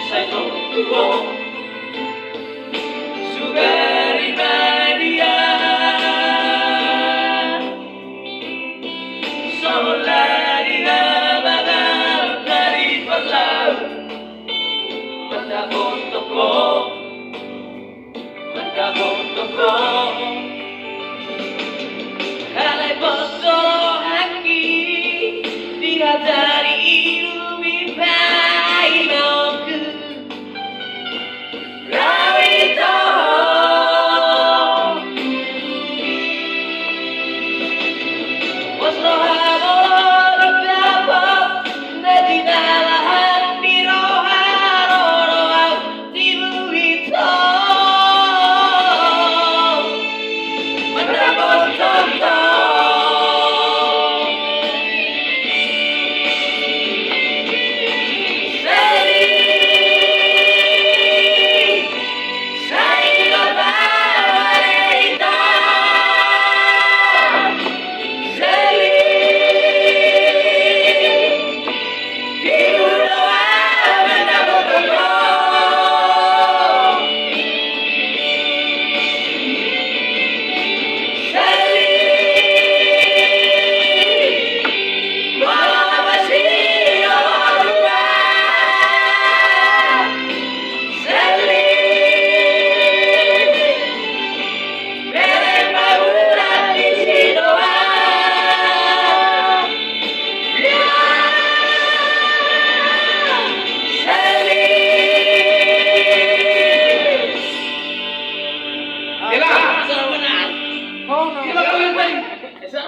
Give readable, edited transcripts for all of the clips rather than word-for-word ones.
Sai tontuo Sugari Maria Solari Namaga Dari Palau Mandabon toko Halai posto haki Dihadari ilumi painoku Rawito Wasro haboro dapo Nadinalahan Niroharo Dibuito Mandabon toko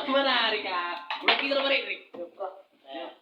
Menarik, Kak. Udah kita